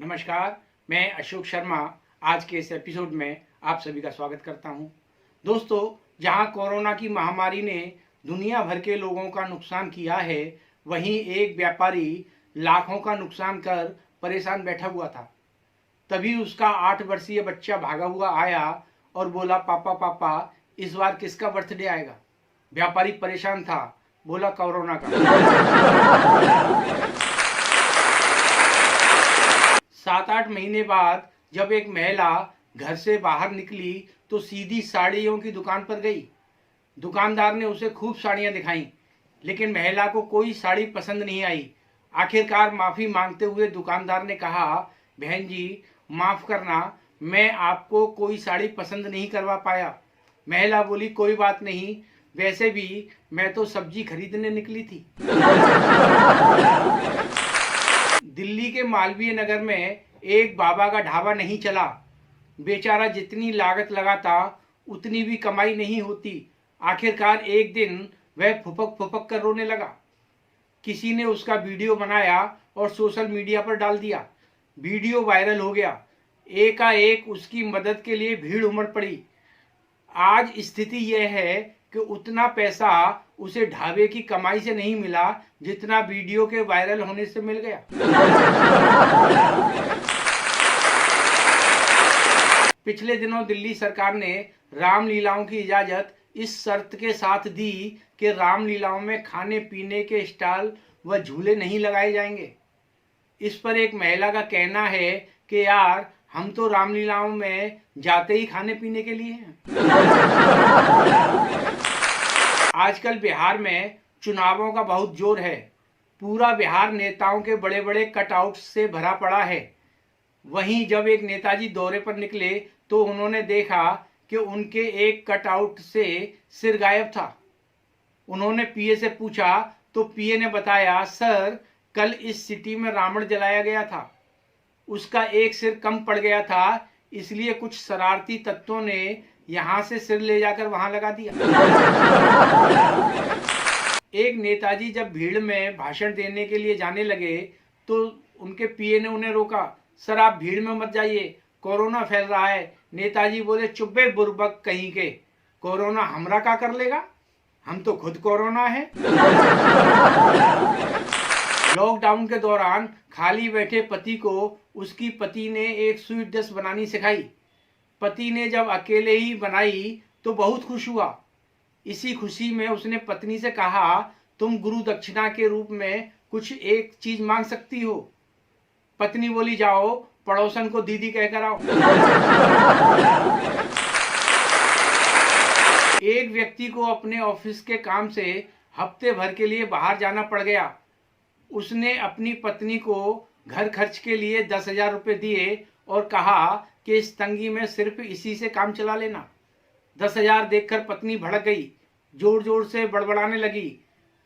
नमस्कार, मैं अशोक शर्मा आज के इस एपिसोड में आप सभी का स्वागत करता हूं। दोस्तों, जहां कोरोना की महामारी ने दुनिया भर के लोगों का नुकसान किया है, वहीं एक व्यापारी लाखों का नुकसान कर परेशान बैठा हुआ था। तभी उसका 8 वर्षीय बच्चा भागा हुआ आया और बोला, पापा पापा, इस बार किसका बर्थडे आएगा? व्यापारी परेशान था, बोला कोरोना का। 7-8 महीने बाद जब एक महिला घर से बाहर निकली तो सीधी साड़ियों की दुकान पर गई। दुकानदार ने उसे खूब साड़ियां दिखाई, लेकिन महिला को कोई साड़ी पसंद नहीं आई। आखिरकार माफी मांगते हुए दुकानदार ने कहा, बहन जी, माफ करना, मैं आपको कोई साड़ी पसंद नहीं करवा पाया। महिला बोली, कोई बात नहीं, वैसे भी मैं तो सब्जी खरीदने निकली थी। दिल्ली के मालवीय नगर में एक बाबा का ढाबा नहीं चला। बेचारा जितनी लागत लगाता उतनी भी कमाई नहीं होती। आखिरकार एक दिन वह फुपक फुपक कर रोने लगा। किसी ने उसका वीडियो बनाया और सोशल मीडिया पर डाल दिया। वीडियो वायरल हो गया। एकाएक उसकी मदद के लिए भीड़ उमड़ पड़ी। आज स्थिति यह है कि उतना पैसा उसे ढाबे की कमाई से नहीं मिला जितना वीडियो के वायरल होने से मिल गया। पिछले दिनों दिल्ली सरकार ने रामलीलाओं की इजाजत इस शर्त के साथ दी कि रामलीलाओं में खाने पीने के स्टॉल व झूले नहीं लगाए जाएंगे। इस पर एक महिला का कहना है कि यार, हम तो रामलीलाओं में जाते ही खाने पीने के लिए हैं। आजकल बिहार में चुनावों का बहुत जोर है। पूरा बिहार नेताओं के बड़े बड़े कटआउट से भरा पड़ा है। वहीं जब एक नेताजी दौरे पर निकले तो उन्होंने देखा कि उनके एक कटआउट से सिर गायब था। उन्होंने पीए से पूछा तो पीए ने बताया, सर, कल इस सिटी में रावण जलाया गया था, उसका एक सिर कम पड़ गया था, इसलिए कुछ शरारती तत्वों ने यहां से सिर ले जाकर वहां लगा दिया। एक नेताजी जब भीड़ में भाषण देने के लिए जाने लगे तो उनके पीए ने उन्हें रोका। सर, आप भीड़ में मत जाइए, कोरोना फैल रहा है। नेताजी बोले, चुप्पे बुर्बक कहीं के, कोरोना हमरा का कर लेगा, हम तो खुद कोरोना है। लॉकडाउन के दौरान खाली बैठे पति को उसकी पत्नी ने एक स्वीट डिश बनानी सिखाई। पति ने जब अकेले ही बनाई तो बहुत खुश हुआ। इसी खुशी में उसने पत्नी से कहा, तुम गुरु दक्षिणा के रूप में कुछ एक चीज मांग सकती हो। पत्नी बोली, जाओ पड़ोसन को दीदी कहकर आओ। एक व्यक्ति को अपने ऑफिस के काम से हफ्ते भर के लिए बाहर जाना पड़ गया। उसने अपनी पत्नी को घर खर्च के लिए 10,000 रुपये दिए और कहा कि इस तंगी में सिर्फ इसी से काम चला लेना। 10,000 देखकर पत्नी भड़क गई, जोर जोर से बड़बड़ाने लगी।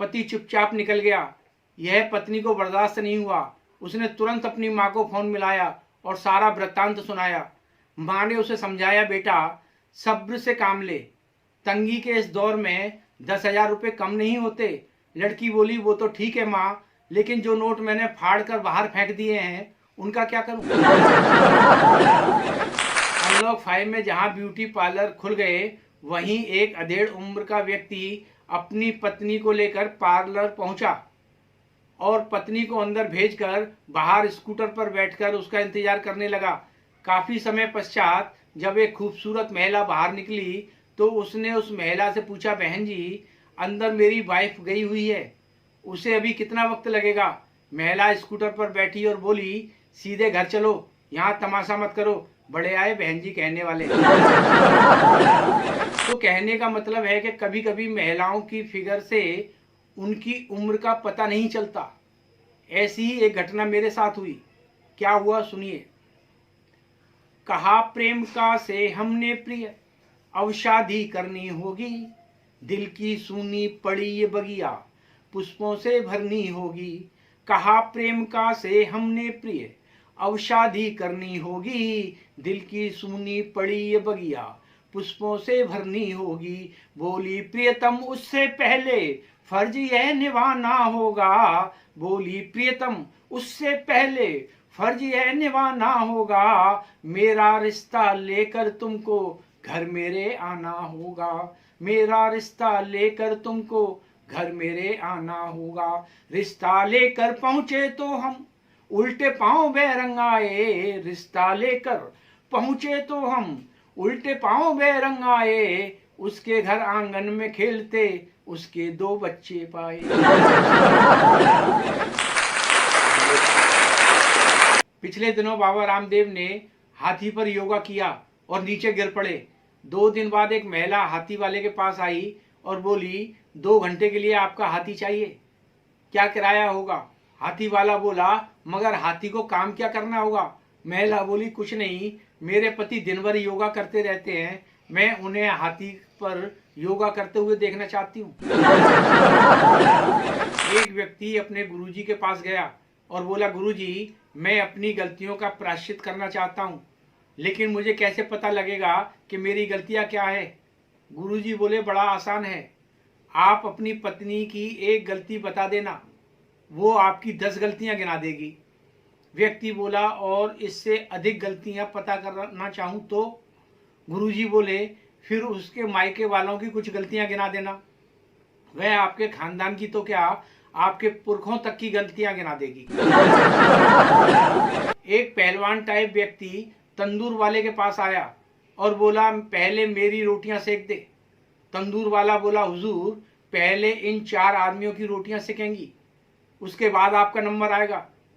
पति चुपचाप निकल गया। यह पत्नी को बर्दाश्त नहीं हुआ। उसने तुरंत अपनी माँ को फोन मिलाया और सारा वृत्तांत सुनाया। माँ ने उसे समझाया, बेटा, सब्र से काम ले, तंगी के इस दौर में 10,000 रुपये कम नहीं होते। लड़की बोली, वो तो ठीक है माँ, लेकिन जो नोट मैंने फाड़ कर बाहर फेंक दिए हैं उनका क्या करूं? अनलॉक 5 में जहां ब्यूटी पार्लर खुल गए, वहीं एक अधेड़ उम्र का व्यक्ति अपनी पत्नी को लेकर पार्लर पहुंचा और पत्नी को अंदर भेजकर बाहर स्कूटर पर बैठकर उसका इंतजार करने लगा। काफी समय पश्चात जब एक खूबसूरत महिला बाहर निकली तो उसने उस महिला से पूछा, बहन जी, अंदर मेरी वाइफ गई हुई है, उसे अभी कितना वक्त लगेगा? महिला स्कूटर पर बैठी और बोली, सीधे घर चलो, यहाँ तमाशा मत करो, बड़े आए बहन जी कहने वाले। तो कहने का मतलब है कि कभी कभी महिलाओं की फिगर से उनकी उम्र का पता नहीं चलता। ऐसी ही एक घटना मेरे साथ हुई। क्या हुआ सुनिए। कहा प्रेम का से हमने प्रिय, अब शादी करनी होगी, दिल की सूनी पड़ी ये बगिया, पुष्पों से भरनी होगी। कहा प्रेम का से हमने प्रिय, अब शादी करनी होगी, दिल की सूनी पड़ी ये बगिया, पुष्पों से भरनी होगी। बोली प्रियतम उससे पहले फर्ज यह निभाना होगा, बोली प्रियतम उससे पहले फर्ज यह निभाना होगा, मेरा रिश्ता लेकर तुमको घर मेरे आना होगा, मेरा रिश्ता लेकर तुमको घर मेरे आना होगा। रिश्ता लेकर पहुंचे तो हम उल्टे पांव बेरंग आए, रिश्ता लेकर पहुंचे तो हम उल्टे पांव बेरंग आए, उसके घर आंगन में खेलते उसके 2 बच्चे पाए। पिछले दिनों बाबा रामदेव ने हाथी पर योगा किया और नीचे गिर पड़े। 2 दिन बाद एक महिला हाथी वाले के पास आई और बोली, 2 घंटे के लिए आपका हाथी चाहिए, क्या किराया होगा? हाथी वाला बोला, मगर हाथी को काम क्या करना होगा? महिला बोली, कुछ नहीं, मेरे पति दिन भर योगा करते रहते हैं, मैं उन्हें हाथी पर योगा करते हुए देखना चाहती हूँ। एक व्यक्ति अपने गुरुजी के पास गया और बोला, गुरुजी, मैं अपनी गलतियों का प्रायश्चित करना चाहता हूँ, लेकिन मुझे कैसे पता लगेगा कि मेरी गलतियाँ क्या है? गुरुजी बोले, बड़ा आसान है, आप अपनी पत्नी की एक गलती बता देना, वो आपकी 10 गलतियां गिना देगी। व्यक्ति बोला, और इससे अधिक गलतियां पता करना चाहूं तो? गुरुजी बोले, फिर उसके मायके वालों की कुछ गलतियां गिना देना, वह आपके खानदान की तो क्या, आपके पुरखों तक की गलतियां गिना देगी। एक पहलवान टाइप व्यक्ति तंदूर वाले के पास आया और बोला, पहले मेरी रोटियां सेक दे। तंदूर वाला बोला, हुजूर, पहले इन 4 आदमियों की रोटियां सेकेंगी, उसके बाद आपका नंबर आएगा।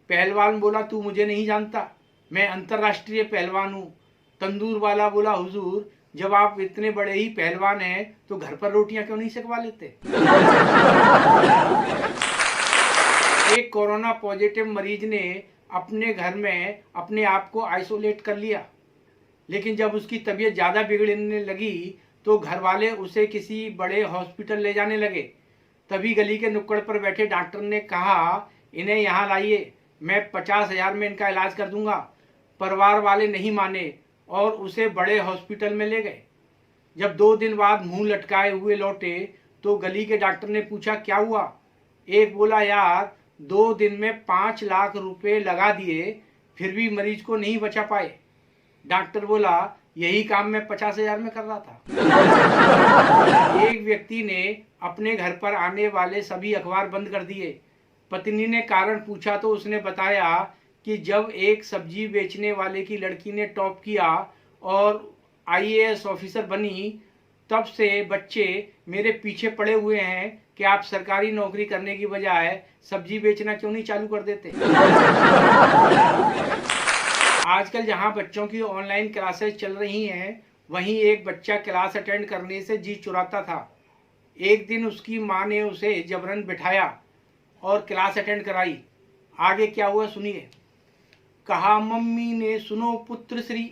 पहलवान बोला, तू मुझे नहीं जानता, मैं अंतर्राष्ट्रीय पहलवान हूँ। तंदूर वाला बोला, हुजूर, जब आप इतने बड़े ही पहलवान हैं तो घर पर रोटियां क्यों नहीं सेकवा लेते? एक कोरोना पॉजिटिव मरीज ने अपने घर में अपने आप को आइसोलेट कर लिया, लेकिन जब उसकी तबीयत ज़्यादा बिगड़ने लगी तो घर वाले उसे किसी बड़े हॉस्पिटल ले जाने लगे। तभी गली के नुक्कड़ पर बैठे डॉक्टर ने कहा, इन्हें यहाँ लाइए, मैं 50,000 में इनका इलाज कर दूंगा। परिवार वाले नहीं माने और उसे बड़े हॉस्पिटल में ले गए। जब 2 दिन बाद मुंह लटकाए हुए लौटे तो गली के डॉक्टर ने पूछा, क्या हुआ? एक बोला, यार 2 दिन में 5 लाख रुपए लगा दिए, फिर भी मरीज को नहीं बचा पाए। डॉक्टर बोला, यही काम मैं 50,000 में कर रहा था। एक व्यक्ति ने अपने घर पर आने वाले सभी अखबार बंद कर दिए। पत्नी ने कारण पूछा तो उसने बताया कि जब एक सब्जी बेचने वाले की लड़की ने टॉप किया और IAS ऑफिसर बनी, तब से बच्चे मेरे पीछे पड़े हुए हैं कि आप सरकारी नौकरी करने की बजाय सब्जी बेचना क्यों नहीं चालू कर देते। आजकल जहां बच्चों की ऑनलाइन क्लासेस चल रही हैं, वहीं एक बच्चा क्लास अटेंड करने से जी चुराता था। एक दिन उसकी मां ने उसे जबरन बिठाया और क्लास अटेंड कराई। आगे क्या हुआ सुनिए। कहा, मम्मी ने, सुनो पुत्र श्री,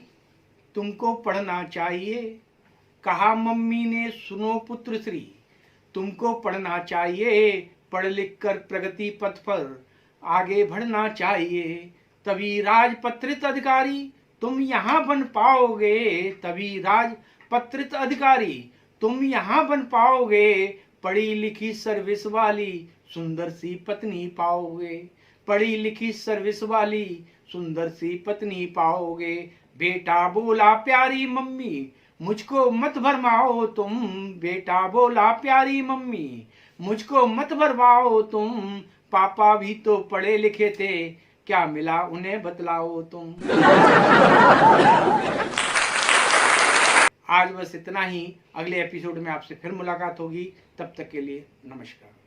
तुमको पढ़ना चाहिए। कहा, मम्मी ने, सुनो पुत्र श्री, तुमको पढ़ना चाहिए, पढ़ लिख कर प्रगति पथ पर आगे बढ़ना चाहिए, तभी राजपत्रित अधिकारी तुम यहाँ बन पाओगे, तभी राजपत्रित अधिकारी तुम यहाँ बन पाओगे, पढ़ी लिखी सर्विस वाली सुंदर सी पत्नी पाओगे, पढ़ी लिखी सर्विस वाली सुंदर सी पत्नी पाओगे। बेटा बोला, प्यारी मम्मी, मुझको मत भरमाओ तुम, बेटा बोला, प्यारी मम्मी, मुझको मत भरमाओ तुम, पापा भी तो पढ़े लिखे थे, क्या मिला उन्हें बतलाओ तुम। आज बस इतना ही। अगले एपिसोड में आपसे फिर मुलाकात होगी, तब तक के लिए नमस्कार।